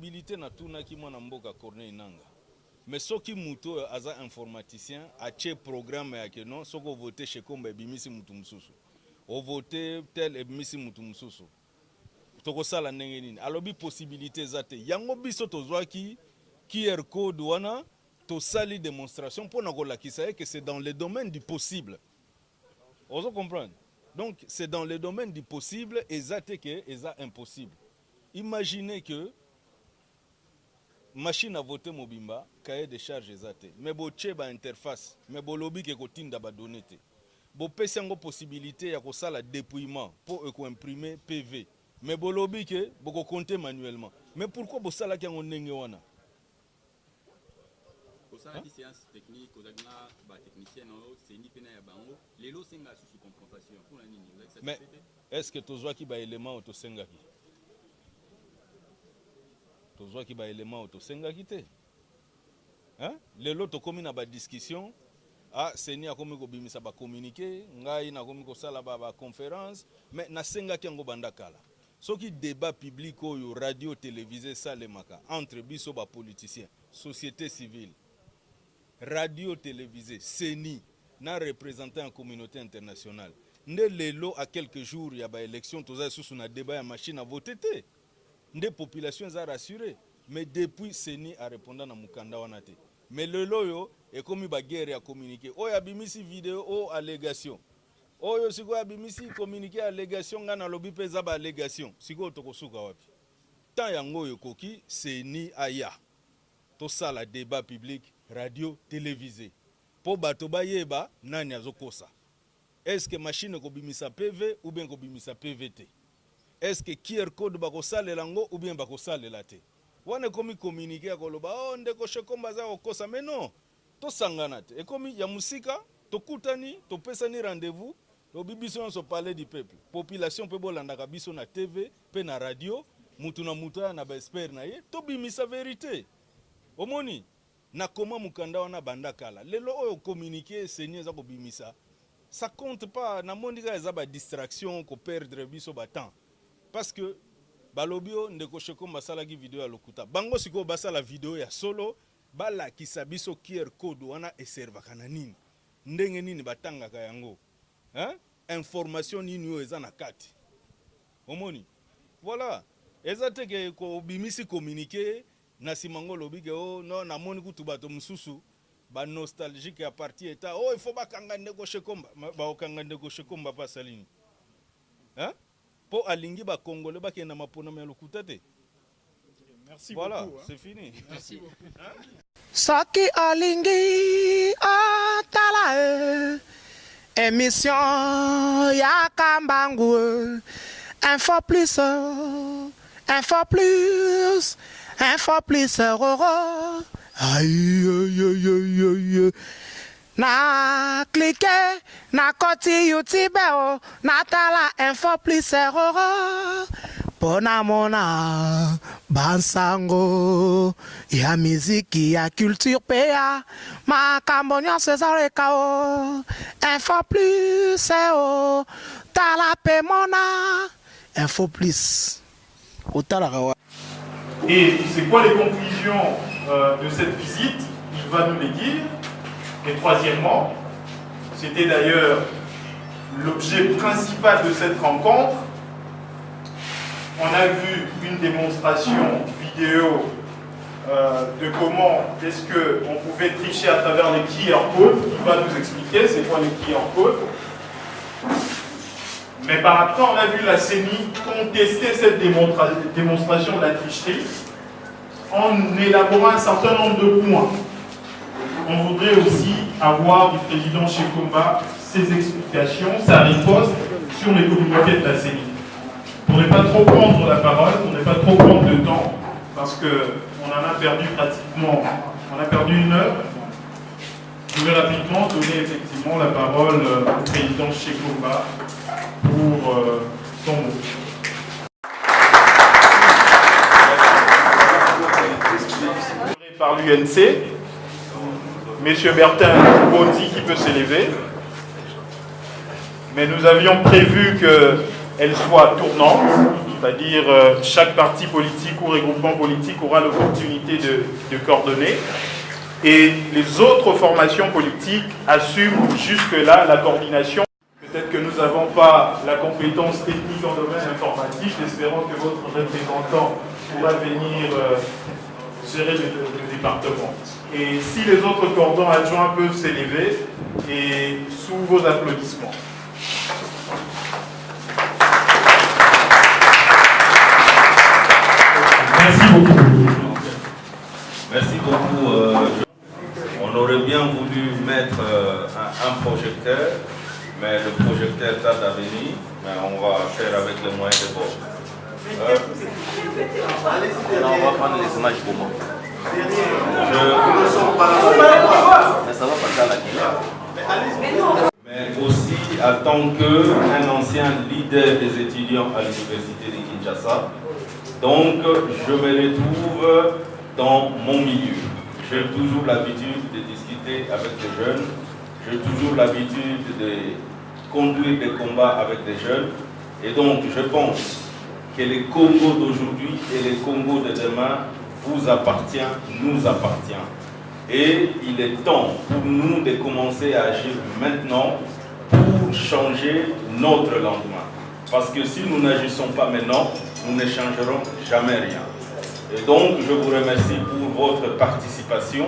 Habilité na tuna ki mwana mboka Corneille Nanga. Mais ce qui muto aza informaticien a che programme ya ke non soko voter chez Komba ebimisi mutu mususu. O voter tel ebimisi mutu mususu. Toko sala ndenge nini. Alobi possibilité zate. Yango biso tozwaki QR code wana to sali démonstration pour na kolakisa que c'est dans le domaine du possible. Ozo comprendre. Donc c'est dans le domaine du possible et zate que eza impossible. Imaginez que machine à voter mobimba, cahier de charge ezate. Mais bo tcheba interface, mais bo lobby ke kotinda ba donner te. Bo pesi yango possibilité ya ko sala dépouillement pour imprimer PV. Mais bo lobby ke bo ko compter manuellement. Mais pourquoi bo sala ki yango ndenge wana? Ko sala ki séance technique, ko zagna ba technicien no, c'est ni pena ya bango. Lelo senga sous confrontation pour la nini. Mais est-ce que tozwa ki ba élément to senga ki? Tozwa ki ba élément to senga ki te? Hein? Lelo to komi na ba discussion, ah seni a komi ko bimisa ba communiquer, ngai na komi ko sala ba conférence, mais na senga ki yango banda kala. Soki débat public oyo radio télévisé salemaka entre biso ba politiciens, société civile, radio télévisé, seni na représentant en communauté internationale. Nde lelo à quelques jours ya ba élection toza sous na débat ya machine à voter te. Des populations sont rassurées, mais depuis Seni a répondu à Mukanda wanate. Mais le loyo est comme une guerre à communiquer. Oh yabimisi vidéo oh allégation. Oh yo siko yabimisi communiquer allégation ngana lobby pesa ba allégation. Siko tokosuka wapi. Tant yango yokoki Seni aya. To sala débat public radio télévisé. Po bato ba yeba nani azokosa. Est-ce que machine ko bimisa PV ou bien ko bimisa PVT? Est-ce que QR code bako sale lango ou bien bako sale late? Wane komi communiquer koloba oh ndeko shekomba za okosa mais non. To sangana te. Et komi ya musika to kutani to pesani rendez-vous to bibiso so parler du peuple. Population pe bolandaka biso na TV, pe na radio, mutu na muta na ba expert na ye, to bimisa vérité. Omoni na koma mukanda wana bandakala. Lelo oyo communiquer seigneur za ko bimisa. Ça compte pas na mondika za ba distraction ko perdre biso ba temps. Parce que balobio ndeko shekomba sala ki vidéo ya lokuta. Bango siko basala vidéo ya solo bala kisabiso QR code wana eservaka na nini. Ndenge nini batangaka yango. Hein? Information nini yo eza na kati. Omoni. Voilà. Ezate ke ko bimisi communiquer na simango lobike oh non na moni kutu bato mususu ba nostalgique ya parti eta oh il faut bakanga ndeko shekomba ba okanga ndeko shekomba pa salini. Hein? Pour alingi ba congolais ba kena mapona me lokuta te. Merci voilà, beaucoup. Voilà, c'est fini. Merci. Saki alingi atala émission ya kambangu info plus aïe aïe aïe aïe na cliquer na koti YouTube na tala info plus pona mona bansango ya miziki ya culture pea makambo nyonso ezaleka o info plus tala pe mona info plus otalaka wa. Et c'est quoi les conclusions de cette visite? Il va nous les dire. Et troisièmement, c'était d'ailleurs l'objet principal de cette rencontre, on a vu une démonstration vidéo de comment est-ce qu'on pouvait tricher à travers les QR codes. Il va nous expliquer c'est quoi les QR codes. Mais par après, on a vu la CENI contester cette démonstration de la tricherie en élaborant un certain nombre de points. On voudrait aussi avoir du président Shekomba ses explications, sa riposte sur les communautés de la CENI. Pour ne pas trop prendre la parole, pour ne pas trop prendre de temps, parce qu'on en a perdu pratiquement, on a perdu une heure. Je vais rapidement donner effectivement la parole au président Shekomba pour son mot. Par l'UNC, M. Bertin Bondi qui peut s'élever, mais nous avions prévu qu'elle soit tournante. c'est-à-dire chaque parti politique ou regroupement politique aura l'opportunité de coordonner. Et les autres formations politiques assument jusque-là la coordination. Peut-être que nous n'avons pas la compétence technique en domaine informatique. Espérons que votre représentant pourra venir gérer le département. Et si les autres cordons adjoints peuvent s'élever, et sous vos applaudissements. Merci beaucoup. Merci beaucoup. On aurait bien voulu mettre un projecteur, mais le projecteur tarde à venir, mais on va faire avec les moyens de bord. On va prendre les images pour moi. Mais aussi, en tant qu'un ancien leader des étudiants à l'université de Kinshasa, donc je me retrouve dans mon milieu. J'ai toujours l'habitude de discuter avec des jeunes, j'ai toujours l'habitude de conduire des combats avec des jeunes, et donc je pense que les Congos d'aujourd'hui et les Congos de demain vous appartient, nous appartient. Et il est temps pour nous de commencer à agir maintenant pour changer notre lendemain. Parce que si nous n'agissons pas maintenant, nous ne changerons jamais rien. Et donc, je vous remercie pour votre participation.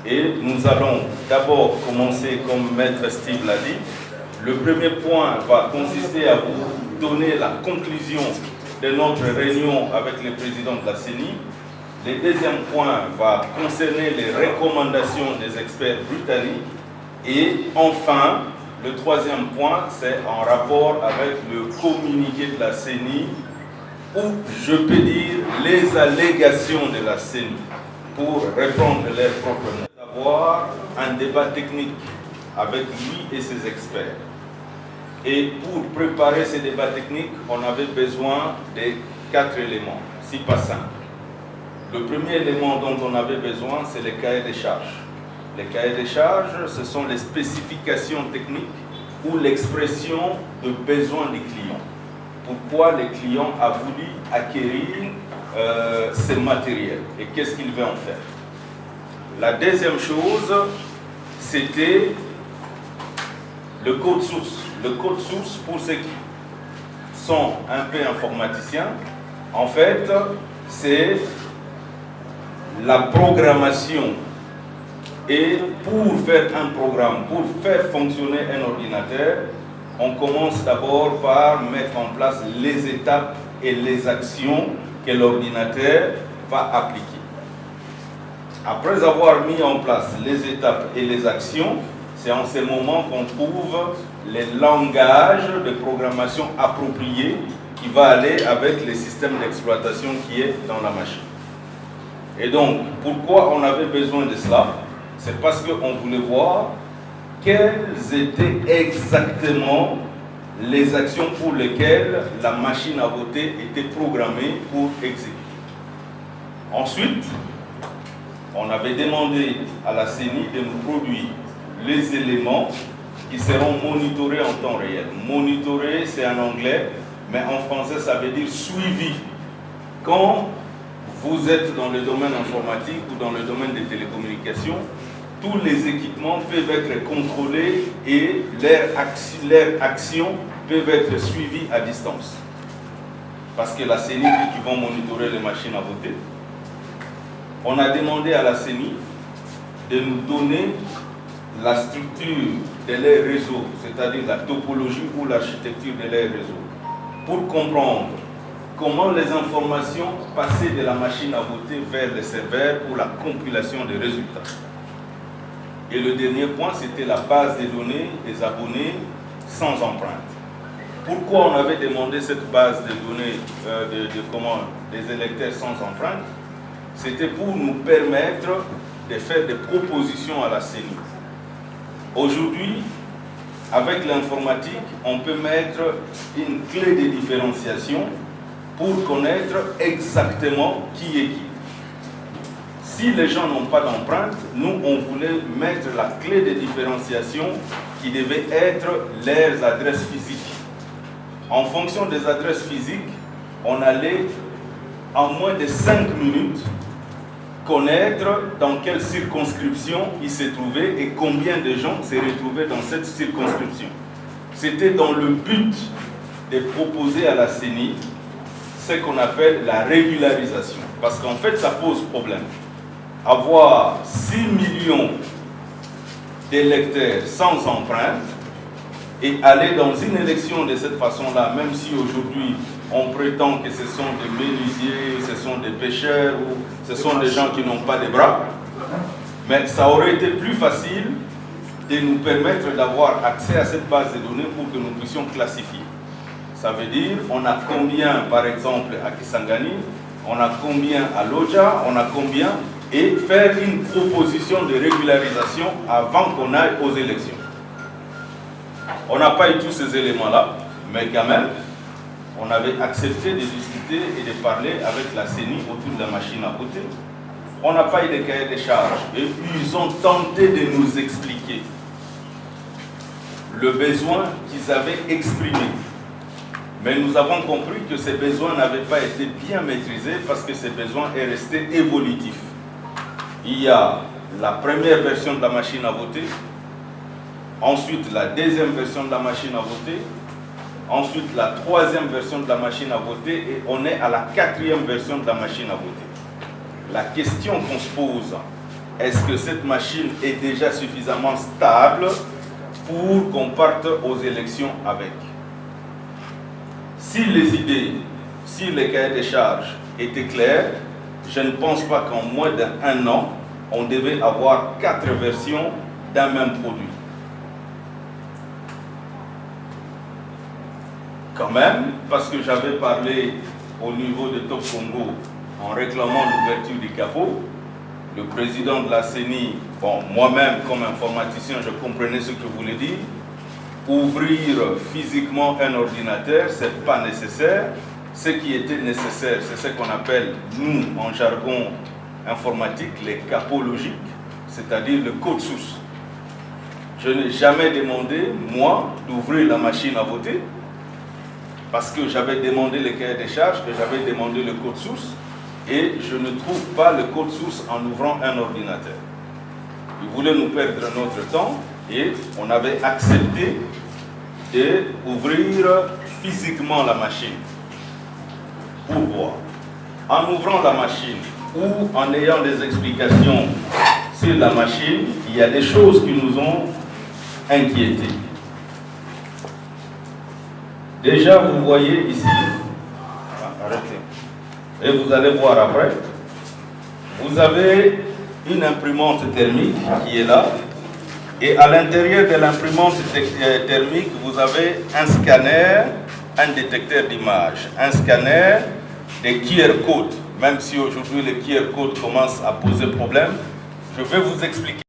Et nous allons d'abord commencer comme Maître Steve l'a dit. Le premier point va consister à vous donner la conclusion de notre réunion avec le président de la CENI. Le deuxième point va concerner les recommandations des experts britanniques. Et enfin, le troisième point, c'est en rapport avec le communiqué de la CENI, ou je peux dire les allégations de la CENI, pour répondre leurs propres mots. D'avoir un débat technique avec lui et ses experts. Et pour préparer ces débats techniques, on avait besoin de 4 éléments, si pas 5. Le premier élément dont on avait besoin, c'est les cahiers des charges. Les cahiers des charges, ce sont les spécifications techniques ou l'expression de besoins des clients. Pourquoi le client a voulu acquérir ces matériels et qu'est-ce qu'il veut en faire. La deuxième chose, c'était le code source. Le code source, pour ceux qui sont un peu informaticiens, en fait, c'est la programmation. Et pour faire un programme, pour faire fonctionner un ordinateur, on commence d'abord par mettre en place les étapes et les actions que l'ordinateur va appliquer. Après avoir mis en place les étapes et les actions, c'est en ce moment qu'on trouve les langages de programmation appropriés qui va aller avec le système d'exploitation qui est dans la machine. Et donc, pourquoi on avait besoin de cela? C'est parce qu'on voulait voir quelles étaient exactement les actions pour lesquelles la machine à voter était programmée pour exécuter. Ensuite, on avait demandé à la CENI de nous produire les éléments qui seront monitorés en temps réel. Monitorer, c'est en anglais, mais en français, ça veut dire suivi. Quand vous êtes dans le domaine informatique ou dans le domaine des télécommunications, tous les équipements peuvent être contrôlés et leurs actions peuvent être suivies à distance. Parce que la CENI dit qu'ils vont monitorer les machines à voter. On a demandé à la CENI de nous donner la structure de leur réseau, c'est-à-dire la topologie ou l'architecture de leur réseau, pour comprendre comment les informations passaient de la machine à voter vers le serveur pour la compilation des résultats. Et le dernier point, c'était la base des données des abonnés sans empreinte. Pourquoi on avait demandé cette base de données des électeurs sans empreinte? C'était pour nous permettre de faire des propositions à la CENI. Aujourd'hui, avec l'informatique, on peut mettre une clé de différenciation pour connaître exactement qui est qui. Si les gens n'ont pas d'empreinte, nous, on voulait mettre la clé de différenciation qui devait être leurs adresses physiques. En fonction des adresses physiques, on allait en moins de 5 minutes connaître dans quelle circonscription il se trouvait et combien de gens se retrouvaient dans cette circonscription. C'était dans le but de proposer à la CENI ce qu'on appelle la régularisation. Parce qu'en fait, ça pose problème. Avoir 6 millions d'électeurs sans empreinte et aller dans une élection de cette façon-là, même si aujourd'hui on prétend que ce sont des menuisiers, ce sont des pêcheurs ou ce sont des gens qui n'ont pas de bras, mais ça aurait été plus facile de nous permettre d'avoir accès à cette base de données pour que nous puissions classifier. Ça veut dire, on a combien par exemple à Kisangani, on a combien à Lodja, on a combien, et faire une proposition de régularisation avant qu'on aille aux élections. On n'a pas eu tous ces éléments-là, mais quand même, on avait accepté de discuter et de parler avec la CENI autour de la machine à voter. On n'a pas eu de cahier de charges et ils ont tenté de nous expliquer le besoin qu'ils avaient exprimé. Mais nous avons compris que ces besoins n'avaient pas été bien maîtrisés parce que ces besoins est resté évolutif. Il y a la première version de la machine à voter, ensuite la deuxième version de la machine à voter, ensuite la troisième version de la machine à voter et on est à la quatrième version de la machine à voter. La question qu'on se pose, est-ce que cette machine est déjà suffisamment stable pour qu'on parte aux élections avec? Si les idées, si les cahiers de charges étaient clairs, je ne pense pas qu'en moins d'un an, on devait avoir 4 versions d'un même produit. Quand même, parce que j'avais parlé au niveau de Top Congo en réclamant l'ouverture du capot, le président de la CENI, bon, moi-même comme informaticien, je comprenais ce que voulait dire. Ouvrir physiquement un ordinateur, ce n'est pas nécessaire. Ce qui était nécessaire, c'est ce qu'on appelle, nous, en jargon informatique, les capots logiques, c'est-à-dire le code source. Je n'ai jamais demandé, moi, d'ouvrir la machine à voter, parce que j'avais demandé les cahiers de charges, que j'avais demandé le code source, et je ne trouve pas le code source en ouvrant un ordinateur. Ils voulaient nous perdre notre temps, et on avait accepté d'ouvrir physiquement la machine pour voir. En ouvrant la machine ou en ayant des explications sur la machine, il y a des choses qui nous ont inquiétés. Déjà, vous voyez ici, arrêtez, et vous allez voir après, vous avez une imprimante thermique qui est là, et à l'intérieur de l'imprimante thermique, vous avez un scanner, un détecteur d'image, un scanner des QR codes. Même si aujourd'hui les QR codes commencent à poser problème, je vais vous expliquer.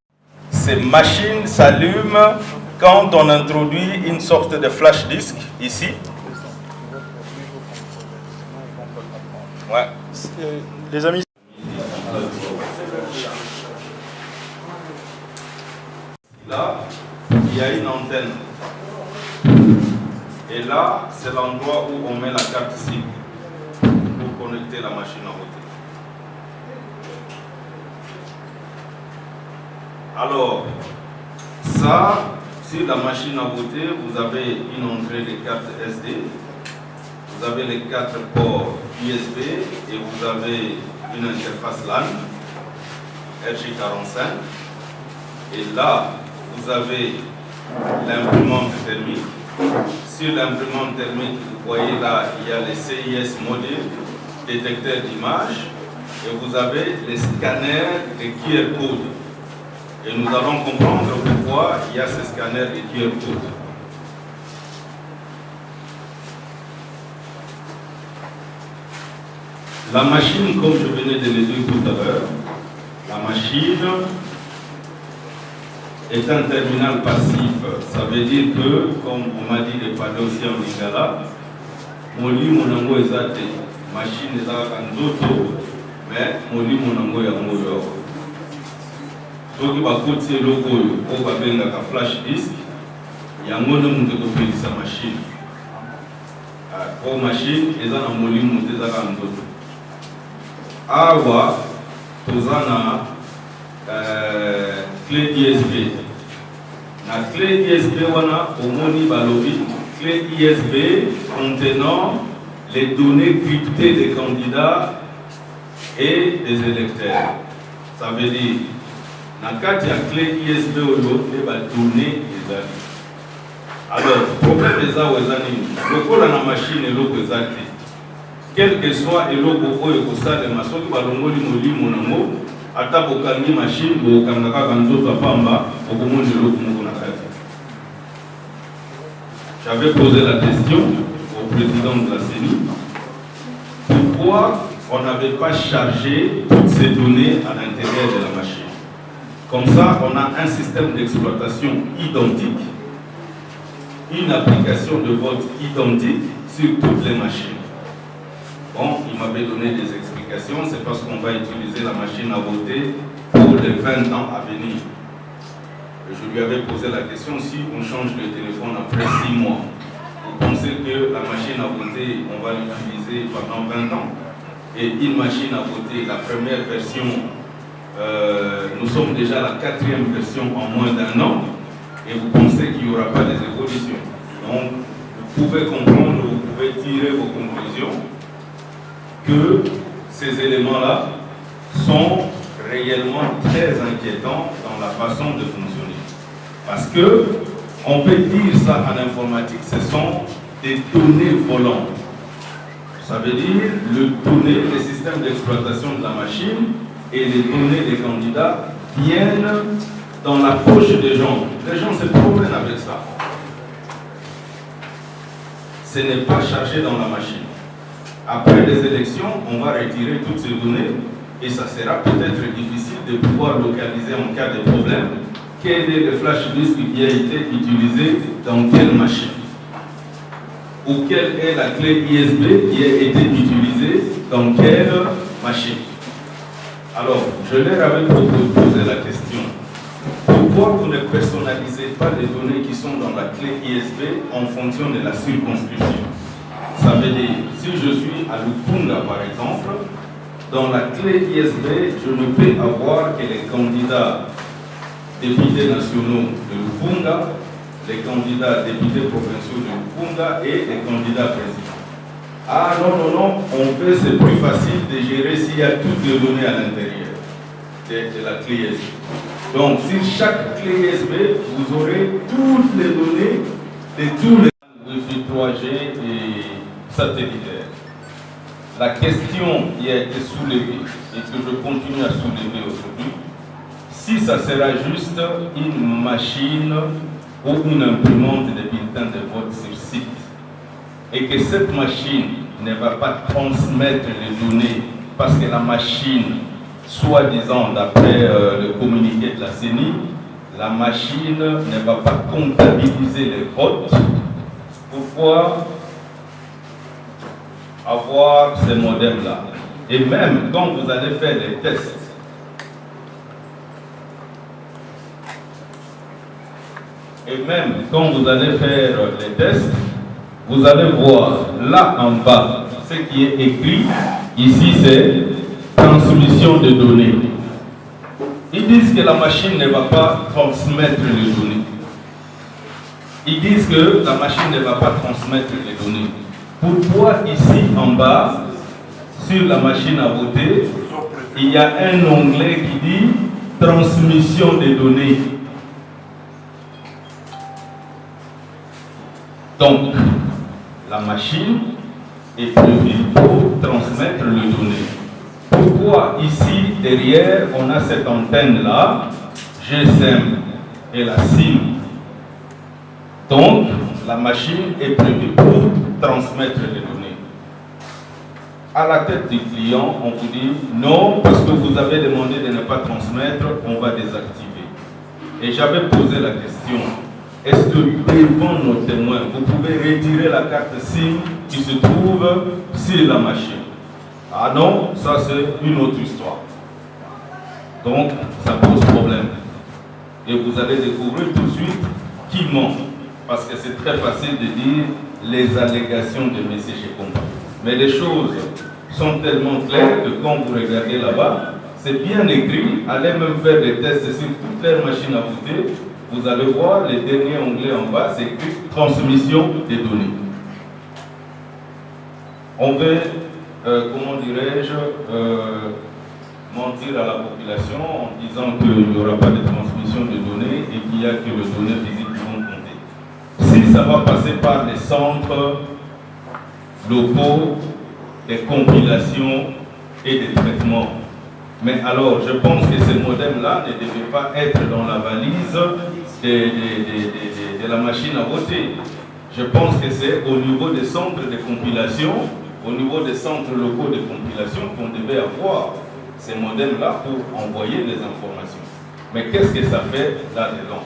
Ces machines s'allument quand on introduit une sorte de flash disk ici. Ouais. Les amis. Là, il y a une antenne. Et là, c'est l'endroit où on met la carte SIM pour connecter la machine à voter. Alors, ça, sur la machine à voter, vous avez une entrée de carte SD, vous avez les 4 ports USB et vous avez une interface LAN RJ45. Et là, vous avez l'imprimante thermique. Sur l'imprimante thermique, vous voyez là, il y a les CIS module, détecteur d'image, et vous avez les scanners de QR code. Et nous allons comprendre pourquoi il y a ces scanners de QR code. La machine, comme je venais de le dire tout à l'heure, la machine est un terminal passif. Ça veut dire que, comme on m'a dit les panneaux aussi en Lingala, mon lit, mon ango est zate, machine est en zoto, mais mon lit, mon ango est en moyo. Donc, il va coûter le logo, il va venir un flash disk, il y a un monde qui peut sa machine. Pour machine, ils ont un molino des agandos. Awa, tozana clé ISB. La clé ISB, on a au moni balobi, clé ISB contenant les données cryptées des candidats et des électeurs. Ça veut dire, dans le cas de la clé ISB, on va donner les avis. Alors, le problème des avis, le col à la machine est l'eau des actes. Quel que soit l'eau pour eux, pour ça, les maçons qui vont molli mon amour, à ta bocani machine, bocanga kanzo tapamba, au moment de l'eau pour mon acte. J'avais posé la question au président de la CENI. Pourquoi on n'avait pas chargé toutes ces données à l'intérieur de la machine? Comme ça, on a un système d'exploitation identique, une application de vote identique sur toutes les machines. Bon, il m'avait donné des explications, c'est parce qu'on va utiliser la machine à voter pour les 20 ans à venir. Je lui avais posé la question, si on change de téléphone après 6 mois, vous pensez que la machine à voter, on va l'utiliser pendant 20 ans? Et une machine à voter, la première version, nous sommes déjà à la 4e version en moins d'1 an, et vous pensez qu'il n'y aura pas des évolutions. Donc, vous pouvez comprendre, vous pouvez tirer vos conclusions, que ces éléments-là sont réellement très inquiétants dans la façon de fonctionner. Parce que, on peut dire ça en informatique, ce sont des données volantes. Ça veut dire les systèmes d'exploitation de la machine et les données des candidats viennent dans la poche des gens. Les gens se promènent avec ça. Ce n'est pas chargé dans la machine. Après les élections, on va retirer toutes ces données et ça sera peut-être difficile de pouvoir localiser en cas de problème quel est le flash disk qui a été utilisé dans quelle machine. Ou quelle est la clé ISB qui a été utilisée dans quelle machine. Alors, je leur avais posé la question. Pourquoi vous ne personnalisez pas les données qui sont dans la clé ISB en fonction de la circonscription? Ça veut dire, si je suis à Lupunga par exemple, dans la clé ISB, je ne peux avoir que les candidats députés nationaux de Lupunga, les candidats députés provinciaux de Lupunga et les candidats présidents. Ah non, c'est plus facile de gérer s'il y a toutes les données à l'intérieur de la clé ISB. Donc, sur chaque clé ISB, vous aurez toutes les données de tous les Wi-Fi 3G et satellitaires. La question qui a été soulevée et que je continue à soulever aujourd'hui, si ça sera juste une machine ou une imprimante de bulletins de vote sur site et que cette machine ne va pas transmettre les données parce que la machine, soi-disant d'après le communiqué de la CENI, la machine ne va pas comptabiliser les votes. Pourquoi avoir ces modèles-là? Et même quand vous allez faire les tests, vous allez voir là en bas, ce qui est écrit ici, c'est transmission de données. Ils disent que la machine ne va pas transmettre les données. Ils disent que la machine ne va pas transmettre les données. Pourquoi ici en bas, sur la machine à voter, il y a un onglet qui dit transmission des données? Donc, la machine est prévue pour transmettre les données. Pourquoi ici, derrière, on a cette antenne-là, GSM et la SIM? Donc, la machine est prévue pour transmettre les données. À la tête du client, on vous dit non, parce que vous avez demandé de ne pas transmettre, on va désactiver. Et j'avais posé la question. Est-ce que devant nos témoins, vous pouvez retirer la carte SIM qui se trouve sur la machine? Ah non, ça c'est une autre histoire. Donc, ça pose problème. Et vous allez découvrir tout de suite qui ment. Parce que c'est très facile de dire les allégations de M. Chekomba. Mais les choses sont tellement claires que quand vous regardez là-bas, c'est bien écrit. Allez même faire des tests sur toutes les machines à voter. Vous allez voir les derniers onglets en bas, c'est écrit transmission des données. On veut, comment dirais-je, mentir à la population en disant qu'il n'y aura pas de transmission de données et qu'il n'y a que les données physiques qui vont compter. Si ça va passer par les centres locaux, des compilations et des traitements. Mais alors, je pense que ces modems-là ne devaient pas être dans la valise de la machine à voter. Je pense que c'est au niveau des centres de compilation, au niveau des centres locaux de compilation qu'on devait avoir ces modems-là pour envoyer les informations. Mais qu'est-ce que ça fait là-dedans?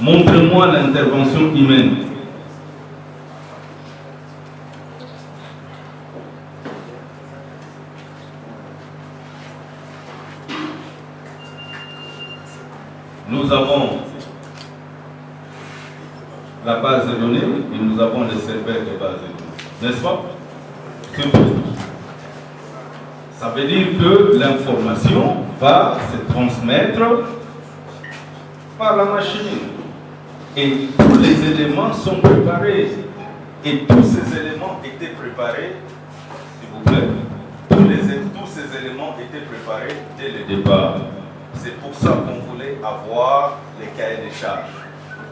Montre-moi l'intervention humaine. Nous avons la base de données et nous avons les serveurs de base de données. N'est-ce pas? Ça veut dire que l'information va se transmettre par la machine. Et tous les éléments sont préparés. Et tous ces éléments étaient préparés, s'il vous plaît, tous ces éléments étaient préparés dès le départ. C'est pour ça qu'on voulait avoir les cahiers des charges.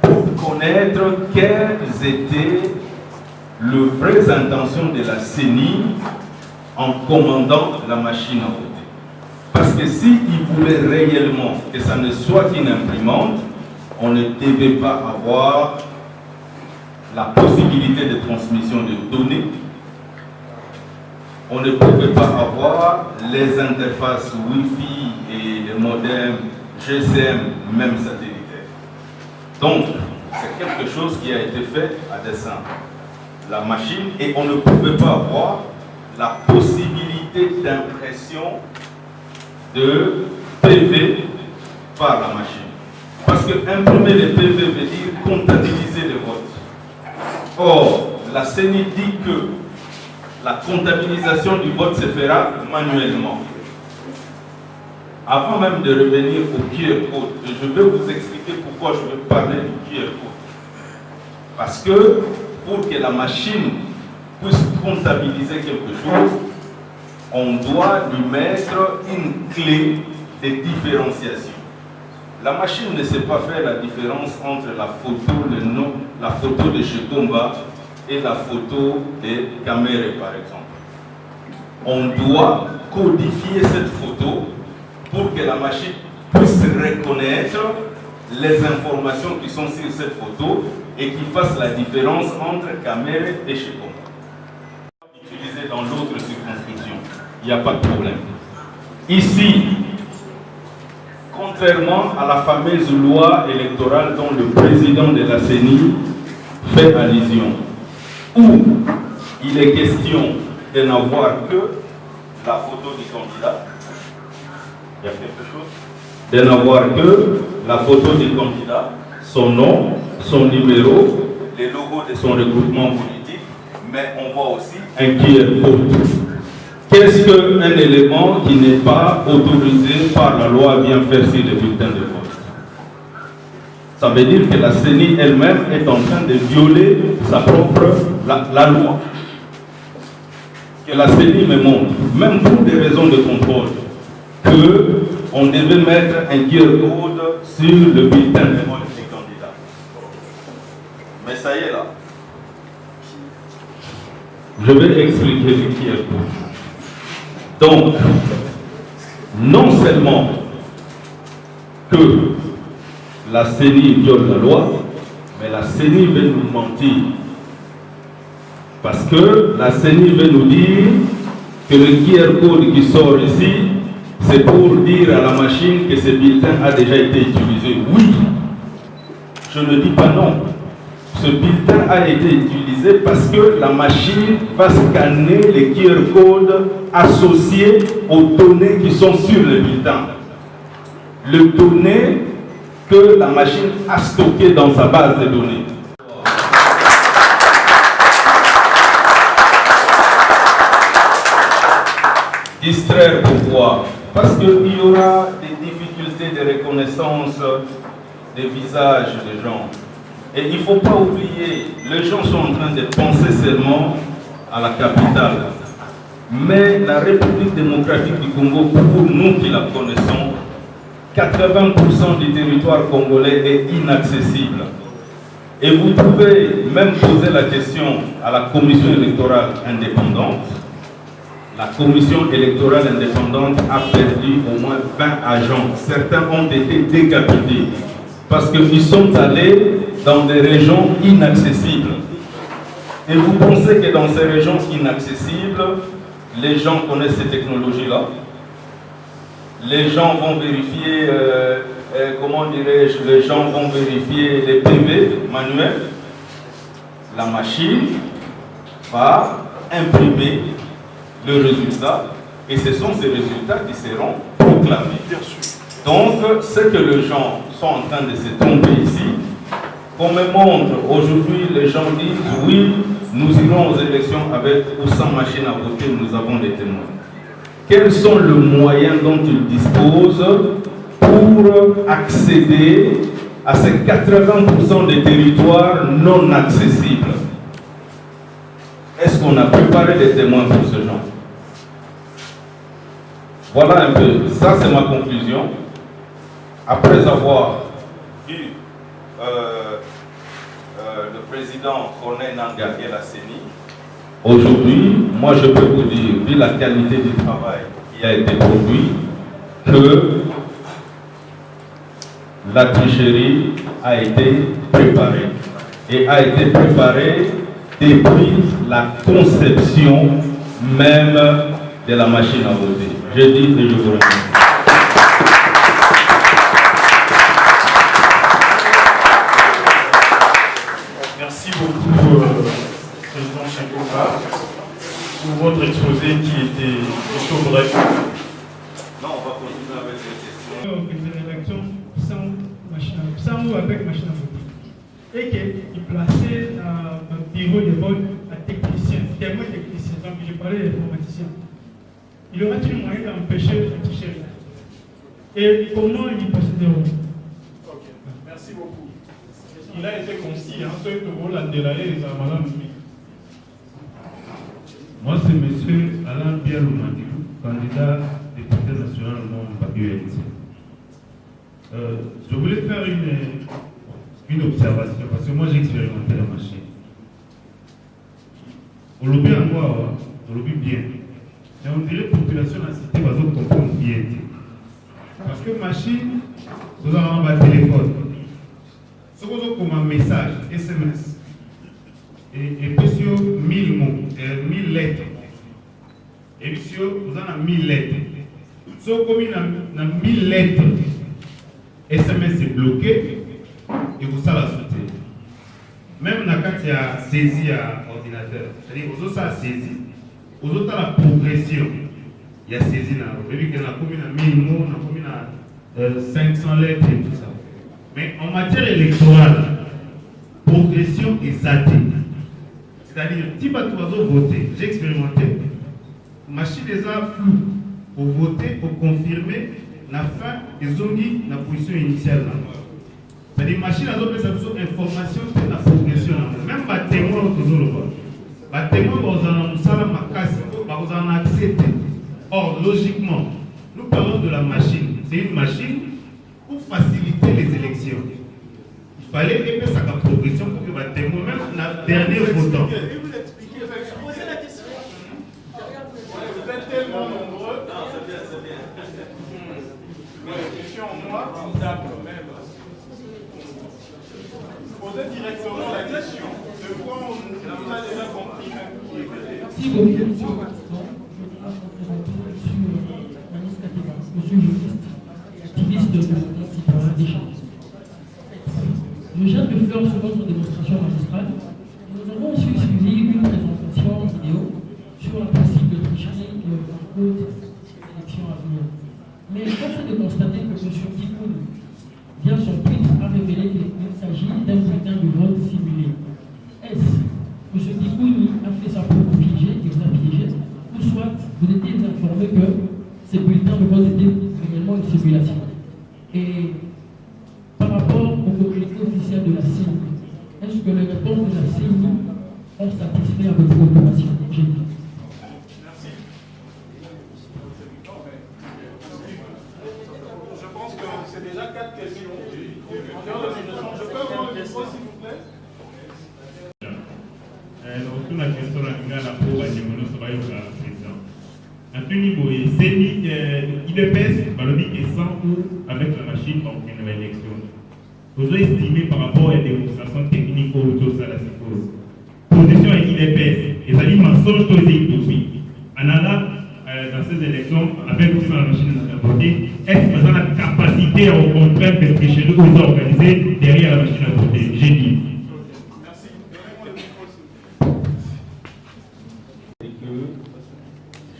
Pour connaître quelles étaient les vraies intentions de la CENI en commandant la machine à voter. Parce que s'ils voulaient réellement que ça ne soit qu'une imprimante, on ne devait pas avoir la possibilité de transmission de données. On ne pouvait pas avoir les interfaces Wi-Fi et les modems GSM, même satellitaires. Donc, c'est quelque chose qui a été fait à dessein. La machine, et on ne pouvait pas avoir la possibilité d'impression de PV par la machine. Parce que imprimer les PV veut dire comptabiliser les votes. Or, la CENI dit que la comptabilisation du vote se fera manuellement. Avant même de revenir au QR code, je vais vous expliquer pourquoi je vais parler du QR code. Parce que pour que la machine puisse comptabiliser quelque chose, on doit lui mettre une clé de différenciation. La machine ne sait pas faire la différence entre la photo, le nom, la photo de Chekomba et la photo de Kamere, par exemple. On doit codifier cette photo pour que la machine puisse reconnaître les informations qui sont sur cette photo et qui fasse la différence entre Kamere et Chekomba. Utilisé dans l'autre circonscription, il n'y a pas de problème. Ici, contrairement à la fameuse loi électorale dont le président de la CENI fait allusion, où il est question de n'avoir que la photo du candidat, il y a quelque chose, de n'avoir que la photo du candidat, son nom, son numéro, les logos de son regroupement politique, mais on voit aussi un QR code. Qu'est-ce qu'un élément qui n'est pas autorisé par la loi vient faire sur le bulletin de vote? Ça veut dire que la CENI elle-même est en train de violer sa propre la loi. Que la CENI me montre, même pour des raisons de contrôle, qu'on devait mettre un QR code sur le bulletin de vote des candidats. Mais ça y est là. Je vais expliquer le QR code. Donc, non seulement que la CENI viole la loi, mais la CENI veut nous mentir. Parce que la CENI veut nous dire que le QR code qui sort ici, c'est pour dire à la machine que ce bulletin a déjà été utilisé. Oui, je ne dis pas non. Ce bulletin a été utilisé parce que la machine va scanner les QR codes associés aux données qui sont sur le bulletin. Les données que la machine a stocké dans sa base de données. Distraire pourquoi? Parce qu'il y aura des difficultés de reconnaissance des visages des gens. Et il ne faut pas oublier, les gens sont en train de penser seulement à la capitale. Mais la République démocratique du Congo, pour nous qui la connaissons, 80% du territoire congolais est inaccessible. Et vous pouvez même poser la question à la commission électorale indépendante. La commission électorale indépendante a perdu au moins 20 agents. Certains ont été décapités parce qu'ils sont allés dans des régions inaccessibles. Et vous pensez que dans ces régions inaccessibles, les gens connaissent ces technologies-là? Les gens vont vérifier, comment dirais-je, les gens vont vérifier les PV manuels. La machine va imprimer le résultat et ce sont ces résultats qui seront proclamés. Donc, ce que les gens sont en train de se tromper ici, qu'on me montre aujourd'hui, les gens disent oui, nous irons aux élections avec ou sans machine à voter, nous avons des témoins. Quels sont les moyens dont ils disposent pour accéder à ces 80% des territoires non accessibles? Est-ce qu'on a préparé des témoins pour ce genre? Voilà un peu, ça c'est ma conclusion. Après avoir vu le président Corneille Nangaa et la CENI, aujourd'hui, moi je peux vous dire, vu la qualité du travail qui a été produit, que la tricherie a été préparée. Et a été préparée depuis la conception même de la machine à voter. Je dis et je vous remercie. Merci beaucoup, Président Chinkoka, pour votre exposé qui était plutôt bref. Non, on va continuer avec les questions. Une rédaction sans ou avec machine à voter. Et qu'il plaçait dans le bureau de vote un technicien, témoin technicien, donc je parlais d'informaticien. Il aura-t-il moyen d'empêcher la tricherie? Et comment il procéderont? Ok, merci beaucoup. Il a été concis, hein, ce que vous l'avez dit, madame. Moi, c'est M. Alain Pierre Lumandikou, candidat député national non UNC. Je voulais faire une observation, parce que moi j'ai expérimenté la machine. On l'a bien encore, on l'a bien. Mais on dirait que la population a cité parce qu'on comprend bien. Parce que machine, vous avez un téléphone. Ce que vous avez comme un message, SMS. Et puis sur 1000 mots, 1000 lettres. Et puis sur, vous avez 1000 lettres. Ce que vous avez 1000 lettres, SMS est bloqué et vous savez la sauter. Même quand il y a saisi à ordinateur, c'est-à-dire vous avez saisi, vous avez la progression. Il y a saisi là. Vous voyez qu'il y a combien de 1000 mots, on a combien de 500 lettres et tout ça. Mais en matière électorale, progression est zatée. C'est-à-dire, si pas oiseau voter, j'ai expérimenté, machine des arts flou pour voter, pour confirmer la fin des ongi la position initiale. C'est-à-dire, machine à d'autres information de la progression. Même les témoins autour de vote. Les témoins, vous en accepté. Or, logiquement, nous parlons de la machine. C'est une machine pour faciliter les élections. Il fallait que ça ait progression pour que les témoins, même la dernière votant. Posez la question. Vous êtes tellement nombreux. Non, c'est bien, c'est bien. La question en moi, même. Posez directement la question. De quoi on a déjà compris même qui est. Merci beaucoup, monsieur le président. Je suis juriste, activiste de mouvement citoyen des champs. Je jette de fleurs sur votre démonstration magistrale. Nous avons aussi suivi une présentation vidéo sur la possible tricherie en cours des élections à venir. Mais force est de constater que M. Dikoun, via son tweet révélé qu'il s'agit d'un bulletin de vote simulé. Est-ce que M. Kikouni a fait ça pour vous piéger, et vous a piégé, ou soit vous étiez informé que ces bulletins de vote étaient réellement une simulation? Et par rapport au communiqué officiel de la CENI, est-ce que les réponses de la CENI ont satisfait à votre préoccupation? Merci. Je pense que c'est déjà 4 questions. Je peux avoir une question, s'il vous plaît? Donc, la question la pour président. Anthony Boye, IDPS, Balobi est sans ou avec la machine pour une élection. Vous avez estimé par rapport à la démonstration technique autour de la suppose. Position avec IDPS, et ça dit mensonge tous les hypocrites. En allant dans ces élections, avec aussi la machine à voter, est-ce que vous avez la capacité au contraire de tricher nous vous organiser derrière la machine à voter? J'ai dit.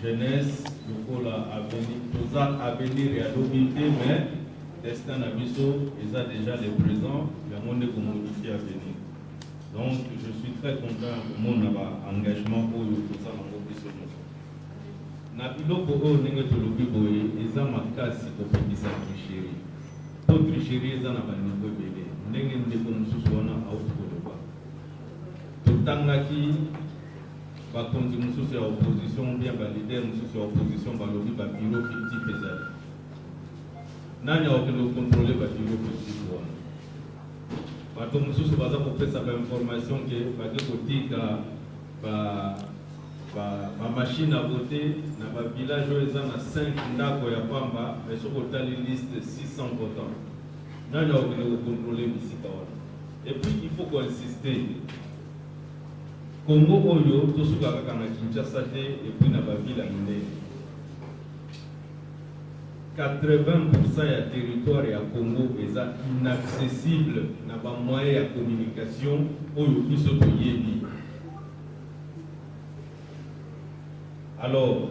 Jeunesse, le pôle à venir et à l'obéité, mais destin abisso, ils ont déjà les présents, le monde est modifié à venir. Donc, je suis très content que mon engagement pour ça dans mon pays. Na biloko o ndenge tolobi boye eza makasi kopekisa tricherie. To tricherie eza na baniveau ebele ndenge ndeko mosusu wana auti koloba. Totangaki bakonzi mosusu ya opposition bien balider mosusu ya opposition balobi babiro fictif ezali. Nani aokende kocontrole babiro fictif wana? Bato mosusu baza kopesa bainformation ke bake kotika ba machine à voter na ba village oyo eza na 5 ndako ya pamba mais soko tali liste 600 votants. Nani aokende kocontrole bisika wana? Et puis il faut insister. Congo oyo tosuka kaka na Kinshasa te et puis na ba ville minene. 80% ya territoire ya Congo est inaccessible na ba moyen ya communication oyo biso toyebi. Alors,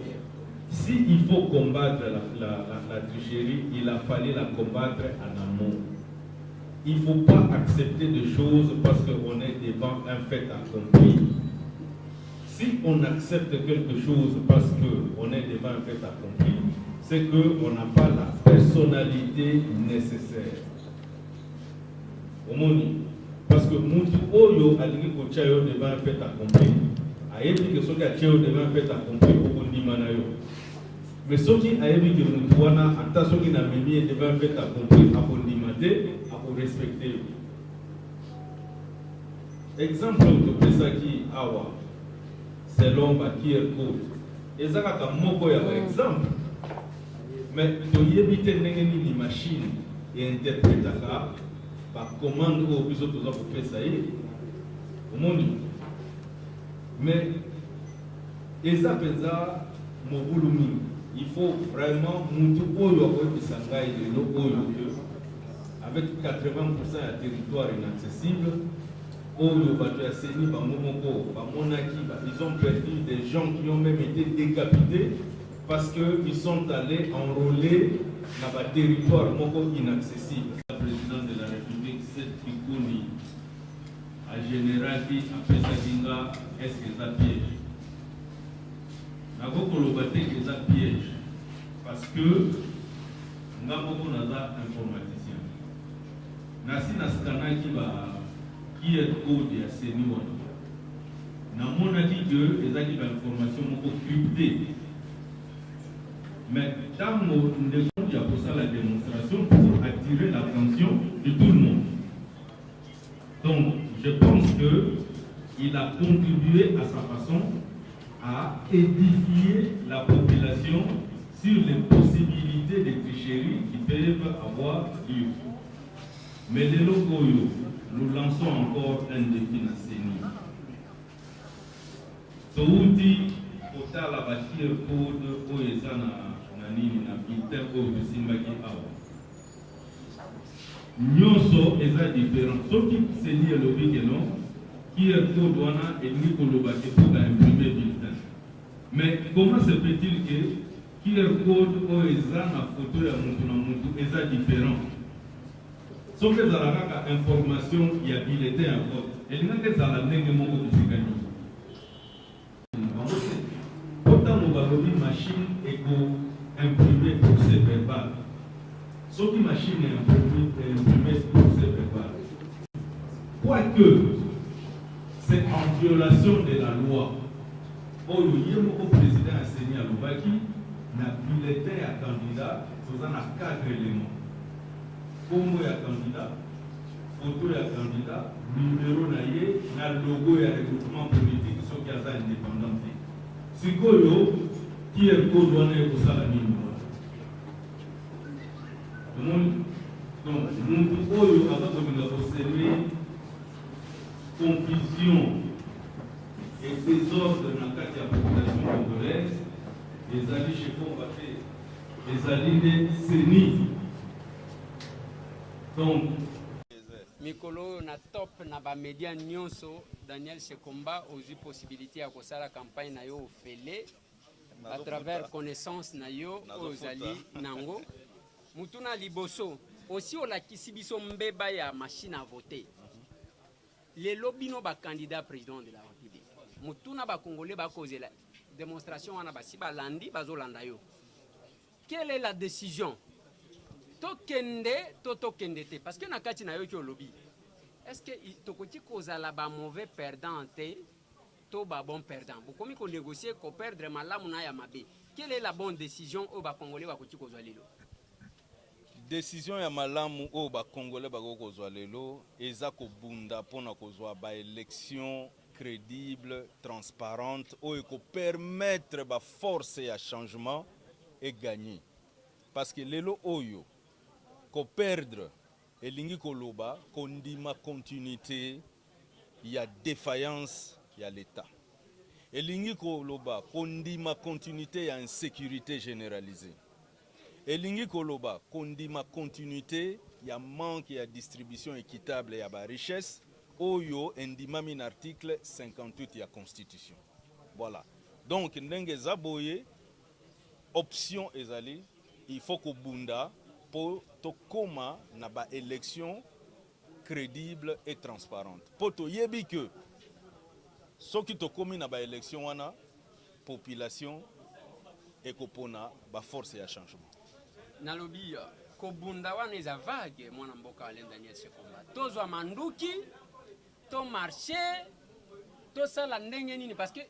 s'il faut combattre la tricherie, il a fallu la combattre en amont. Il ne faut pas accepter des choses parce qu'on est devant un fait accompli. Si on accepte quelque chose parce qu'on est devant un fait accompli, c'est qu'on n'a pas la personnalité nécessaire. Parce que Moutou Oyo a dit que Tchayo devant un fait accompli. Il dit que ce qui a devant un fait accompli pour Ndimanayo. Mais ce qui a dit que Moutouana, attention qui n'a mis devant un fait accompli pour Ndimate, pour respecter. Exemple de Pesaki Awa, selon Bakir Code. Et ça, c'est un exemple. Mais il y a des machines et interprétateurs par commande ou plus autres pour faire ça. Au monde. Mais il faut vraiment avec 80% de territoire inaccessible, ils ont perdu des gens qui ont même été décapités parce qu'ils sont allés enrôler dans un territoire inaccessible. Le président de la République, c'est Kikouni, en général, dit après ça, est-ce que ça piège? C'est un piège parce que nous avons un informaticien. Qui est code de la CENI. Nous avons dit que les informations sont cryptées. Mais dans nos il y a pour ça la démonstration pour attirer l'attention de tout le monde. Donc, je pense qu'il a contribué à sa façon à édifier la population sur les possibilités de tricherie qui peuvent avoir lieu. Mais les locaux, nous lançons encore un défi dans CENI. Touti, pour la bâtir code, pour les na bulletin oyo esimbaki awa nyonso eza différent soki seni elobi ke non QR code wana elingi koloba ke pour imprimer bulletin mais comment se fait-il que QR code oyo eza na photo ya mutu na mutu eza différent soki ezala kaka information ya bulletin ya vote elingaki ezala ndenge moko bisikani bango te po ntango balobi machine eko-imprime procès verbal soki machine imprime procès verbal quoique c'est en violation de la loi oyo ye moko président aseni alobaki na bulletin ya candidat toza na 4 éléments kombo ya candidat photo ya candidat numéro na ye na logo ya regroupement politique soki aza indépendant te sikoyo QR code wana ekosala nini wana omoni donc muntu oyo aza kolinga koseme confusion et désordre na kati ya population congolaise ezali chekomba te ezali nde seni donc mikolo na top na bamedia nyonso Daniel Shekomba ozwi possibilité ya kosala campagne na yo ofele à travers connaissance na yo ozali nango mutuna liboso aussi olakisi biso mbeba ya machine à voter lelo bino ba candidat président de la République mutuna ba congolais ba kozela démonstration wana basi balandi bazolanda yo quelle est la décision tokende tokende te parce que na kati na yo ki olobi est-ce que tokoti kozala ba mauvais perdant te to ba bon perdant bokomi ko négocier ko perdre malamu na ya mabe quelle est la bonne décision au ba congolais bakoti kozwa lelo décision ya malamu oyo bakongolais bakoki kozwa lelo eza kobunda mpona kozwa baélection crédible transparente oyo ekopermettre baforce ya changement egagner parce que lelo oyo koperdre elingi koloba kondima continuité ya défaillance ya l'état elingi koloba kondima continuité ya insécurité généralisée elingi koloba kondima continuité ya manque ya distribution équitable ya ba richesse oyo endimami na article 58 ya constitution. Voilà. Donc ndenge zaboye option ezali il faut ko bunda pour tokoma na ba élection crédible et transparente. Po to yebi que soki tokomi na ba élection wana population ekopona ba force ya changement. Nalobi kobunda wana eza vague mwana mboka alenda Daniel Shekomba tozwa manduki to marché to sala ndenge nini parce que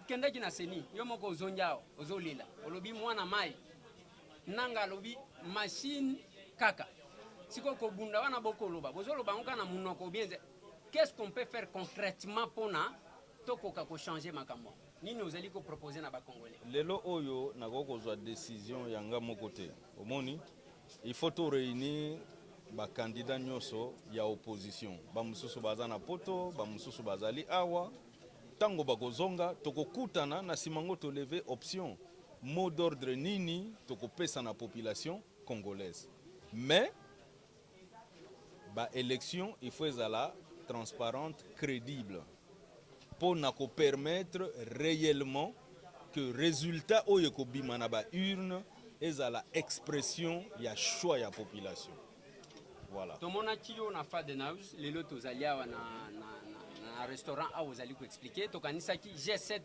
kendaki na seni yo moko ozonjao ozolila olobi mwana mai nanga alobi machine kaka siko kobunda wana bokoloba bozoloba ngoka na munoko bien qu'est-ce qu'on peut faire concrètement pona tokoka ko changer makambo nini ozali ko proposer na ba congolais lelo oyo nakokozwa décision yanga moko te omoni il faut to réunir ba candidat nyonso ya opposition ba mususu baza na poto ba mususu bazali awa tango bakozonga tokokutana na simango to lever option mot d'ordre nini tokopesa na population congolaise mais ba élection il faut ezala transparente crédible pour na ko permettre réellement que résultat oyo ko bima na ba urne ezala expression ya choix ya population. Voilà. Tomona kiyo na fa de naus lelo tozali awa na restaurant a ozali ko expliquer tokanisa ki G7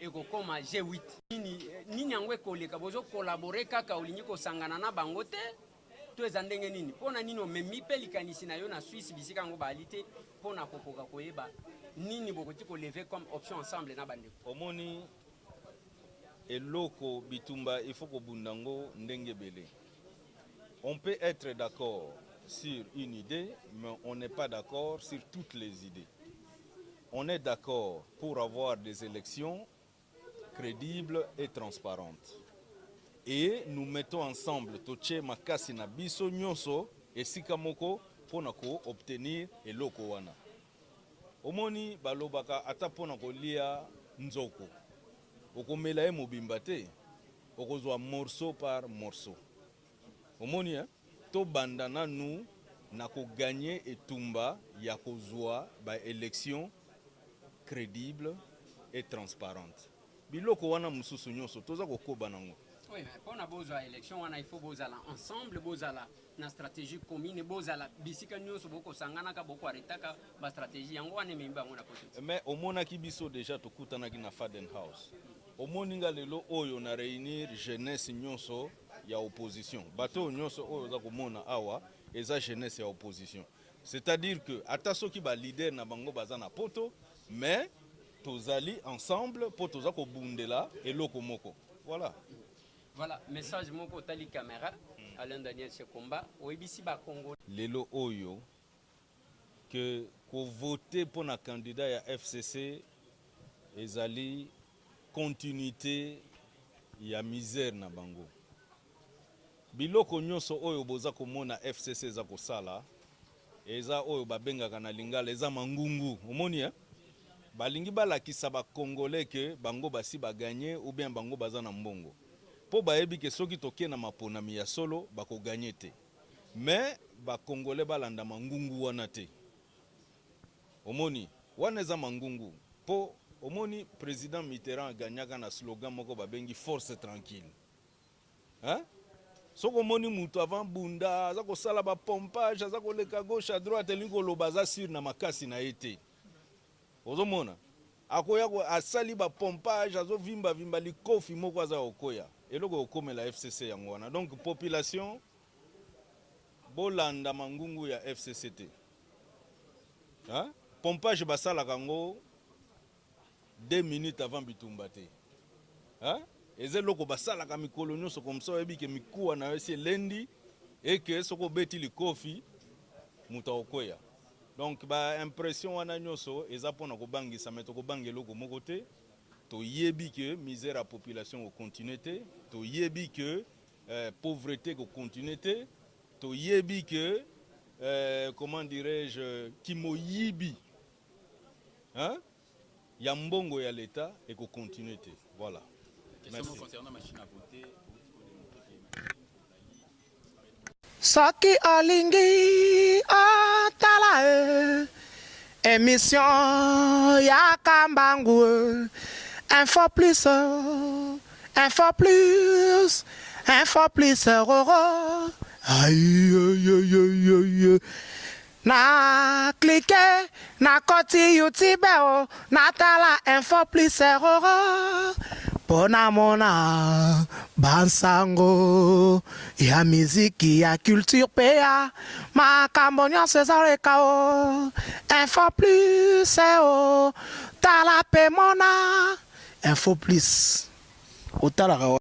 ekokoma G8 nini yango koleka bozo collaborer kaka olingi ko sangana na bango te to ezandenge nini pona nini omemi pe likanisi na yo na Suisse bisika ngo balite pona kokoka koyeba nini bokoti ko lever comme option ensemble na bande omoni eloko bitumba il faut ko bundango ndenge belé on peut être d'accord sur une idée mais on n'est pas d'accord sur toutes les idées. On est d'accord pour avoir des élections crédibles et transparentes. Et nous mettons ensemble Toche Makasi na biso nyonso et Sikamoko pour obtenir eloko wana. Omoni balobaka ata pona kolia nzoko. Okomela e mobimba te. Okozwa morceau par morceau. Omoni to bandana nous na ko gagner etumba ya kozwa ba élection crédible et transparente. Biloko wana mususu nyonso toza kokoba nango. Oui, mais pour la bonne élection, il faut que ensemble, na stratégie commune, bozala bisika nyonso boko sangana ka boko aretaka ba stratégie yango wane memba ngona côté. Mais au mona ki biso déjà tokutana ki na Faden House. Au moninga lelo oyo na réunir jeunesse nyonso ya opposition. Bato nyonso oyo za komona awa eza jeunesse ya opposition. C'est-à-dire que ata soki ba leader na bango baza na poto, mais tozali ensemble pour toza ko bundela eloko moko. Voilà. Voilà, message moko tali caméra. Alain Daniel Chekomba, oebisi ba Congo. Lelo oyo que ko voter pour un candidat ya FCC ezali continuité ya misère na bango. Biloko nyonso oyo boza komona FCC za kosala eza oyo babengaka na lingala eza mangungu. Omoni ya? Balingi balakisa ba Congolais que bango basi ba gagner ou bien bango baza na mbongo. Po bayebi ke soki toke na maponami ya solo bako gagner te. Mais ba Congolais balanda mangungu wana te. Omoni wana eza mangungu. Po omoni président Mitterrand gagnaka na slogan moko babengi force tranquille. Hein? Soko omoni mutu avant bunda za ko sala ba pompage za ko leka gauche à droite elingo lobaza sur na makasi na été. Ozomona akoya ko asali ba pompage azo vimba likofi moko aza okoya. Eloko okomela FCC yango wana. Donc population bolanda mangungu ya FCCT. Hein? Pompage basala kango 2 minutes avant bitumba te. Hein? Eze loko basala ka mikolo nyonso comme ça ebi ke mikuwa na esi lendi et que soko beti likofi muta okoya. Donc ba impression wana nyonso eza pona ko bangisa meto ko bangelo ko moko te. To yebi que misère à population au continuité, to yebi que pauvreté au continuité, to yebi que comment dirais-je kimoyibi, hein, yambongo ya l'État et qu'au continuité. Voilà. Question concernant la machine à voter. Soki olingi otala émission ya Kambangu. Info plus, info plus, info plus, aïe, aïe, aïe, aïe, aïe. Na cliquer, na koti YouTube, na tala info plus, pona mona, bansango, ya miziki, ya culture, pea, ma cambonyan se zareka, info plus, tala pe mona. Info plus. Otala